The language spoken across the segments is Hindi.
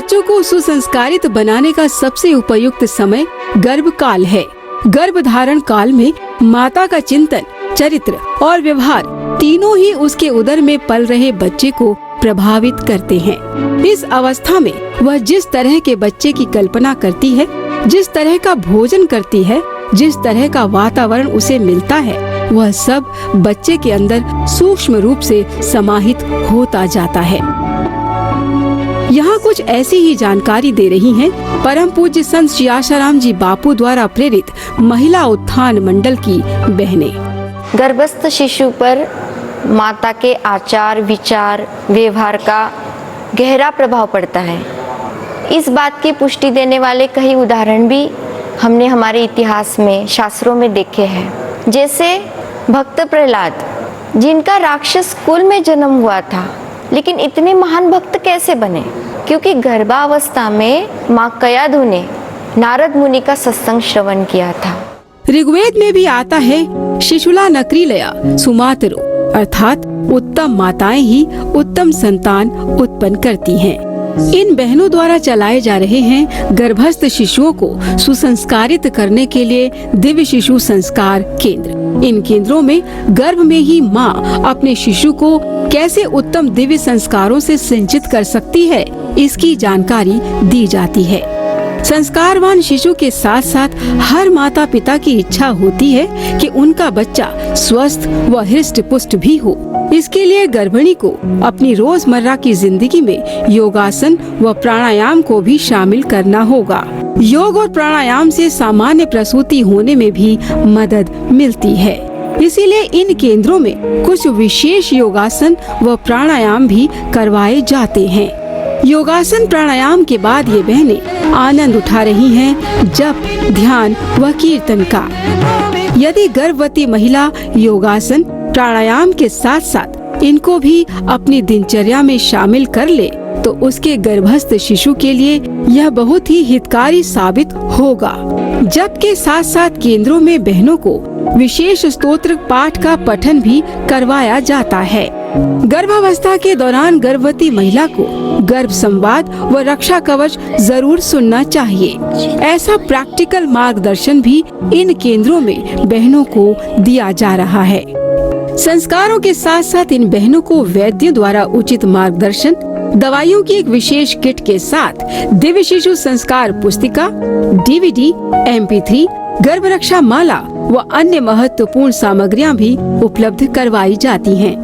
बच्चों को सुसंस्कारित बनाने का सबसे उपयुक्त समय गर्भकाल है। गर्भधारण काल में माता का चिंतन, चरित्र और व्यवहार तीनों ही उसके उदर में पल रहे बच्चे को प्रभावित करते हैं। इस अवस्था में वह जिस तरह के बच्चे की कल्पना करती है, जिस तरह का भोजन करती है, जिस तरह का वातावरण उसे मिलता है, वह सब बच्चे के अंदर सूक्ष्म रूप से समाहित होता जाता है। यहाँ कुछ ऐसी ही जानकारी दे रही हैं परम पूज्य संत श्री आशाराम जी बापू द्वारा प्रेरित महिला उत्थान मंडल की बहनें। गर्भस्थ शिशु पर माता के आचार, विचार, व्यवहार का गहरा प्रभाव पड़ता है। इस बात की पुष्टि देने वाले कई उदाहरण भी हमने हमारे इतिहास में, शास्त्रों में देखे हैं। जैसे भक्त प्रहलाद, जिनका राक्षस कुल में जन्म हुआ था, लेकिन इतने महान भक्त कैसे बने? क्योंकि गर्भावस्था में माँ कयाधु ने नारद मुनि का सत्संग श्रवण किया था। ऋग्वेद में भी आता है, शिशुला नक्रीलया सुमातरो, अर्थात उत्तम माताएं ही उत्तम संतान उत्पन्न करती हैं। इन बहनों द्वारा चलाए जा रहे हैं गर्भस्थ शिशुओं को सुसंस्कारित करने के लिए दिव्य शिशु संस्कार केंद्र। इन केंद्रों में गर्भ में ही माँ अपने शिशु को कैसे उत्तम दिव्य संस्कारों से सिंचित कर सकती है, इसकी जानकारी दी जाती है। संस्कारवान शिशु के साथ साथ हर माता पिता की इच्छा होती है कि उनका बच्चा स्वस्थ व हृष्ट पुष्ट भी हो। इसके लिए गर्भिणी को अपनी रोजमर्रा की जिंदगी में योगासन व प्राणायाम को भी शामिल करना होगा। योग और प्राणायाम से सामान्य प्रसूति होने में भी मदद मिलती है। इसीलिए इन केंद्रों में कुछ विशेष योगासन व प्राणायाम भी करवाए जाते हैं। योगासन प्राणायाम के बाद ये बहनें आनंद उठा रही हैं जप, ध्यान व कीर्तन का। यदि गर्भवती महिला योगासन प्राणायाम के साथ साथ इनको भी अपनी दिनचर्या में शामिल कर ले तो उसके गर्भस्थ शिशु के लिए यह बहुत ही हितकारी साबित होगा। जप के साथ साथ केंद्रों में बहनों को विशेष स्तोत्र पाठ का पठन भी करवाया जाता है। गर्भावस्था के दौरान गर्भवती महिला को गर्भ संवाद व रक्षा कवच जरूर सुनना चाहिए। ऐसा प्रैक्टिकल मार्गदर्शन भी इन केंद्रों में बहनों को दिया जा रहा है। संस्कारों के साथ साथ इन बहनों को वैद्यों द्वारा उचित मार्गदर्शन, दवाइयों की एक विशेष किट के साथ दिव्य शिशु संस्कार पुस्तिका, DVD, MP3, गर्भ रक्षा माला व अन्य महत्वपूर्ण सामग्रियां भी उपलब्ध करवाई जाती हैं।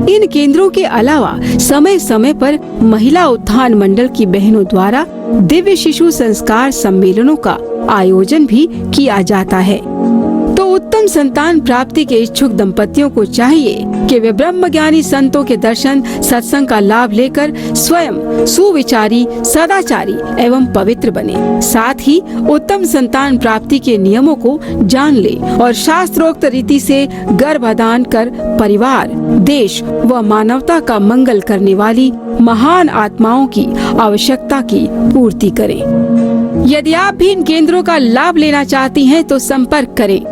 इन केंद्रों के अलावा समय समय पर महिला उत्थान मंडल की बहनों द्वारा दिव्य शिशु संस्कार सम्मेलनों का आयोजन भी किया जाता है। तो उत्तम संतान प्राप्ति के इच्छुक दंपतियों को चाहिए कि वे ब्रह्मज्ञानी संतों के दर्शन, सत्संग का लाभ लेकर स्वयं सुविचारी, सदाचारी एवं पवित्र बने। साथ ही उत्तम संतान प्राप्ति के नियमों को जान ले और शास्त्रोक्त रीति से गर्भदान कर परिवार, देश व मानवता का मंगल करने वाली महान आत्माओं की आवश्यकता की पूर्ति करें। यदि आप भी इन केंद्रों का लाभ लेना चाहती हैं तो संपर्क करें।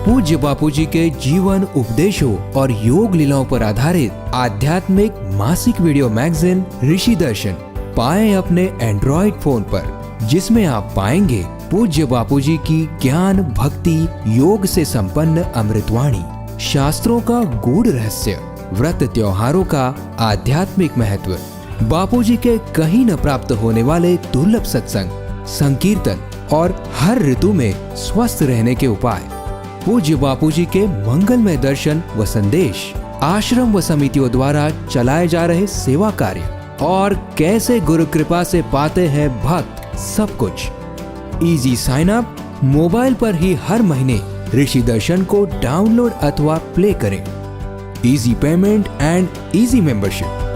पूज्य बापूजी के जीवन उपदेशों और योग लीलाओं पर आधारित आध्यात्मिक मासिक वीडियो मैगजीन ऋषि दर्शन पाएं अपने एंड्रॉइड फोन पर, जिसमें आप पाएंगे पूज्य बापूजी की ज्ञान, भक्ति, योग से संपन्न अमृतवाणी, शास्त्रों का गूढ़ रहस्य, व्रत त्योहारों का आध्यात्मिक महत्व, बापूजी के कहीं न प्राप्त होने वाले दुर्लभ सत्संग, संकीर्तन और हर ऋतु में स्वस्थ रहने के उपाय, पूज्य बापूजी के मंगलमय दर्शन व संदेश, आश्रम व समितियों द्वारा चलाए जा रहे सेवा कार्य और कैसे गुरु कृपा से पाते हैं भक्त, सब कुछ। इजी साइन अप, मोबाइल पर ही हर महीने ऋषि दर्शन को डाउनलोड अथवा प्ले करें। Easy payment and easy membership.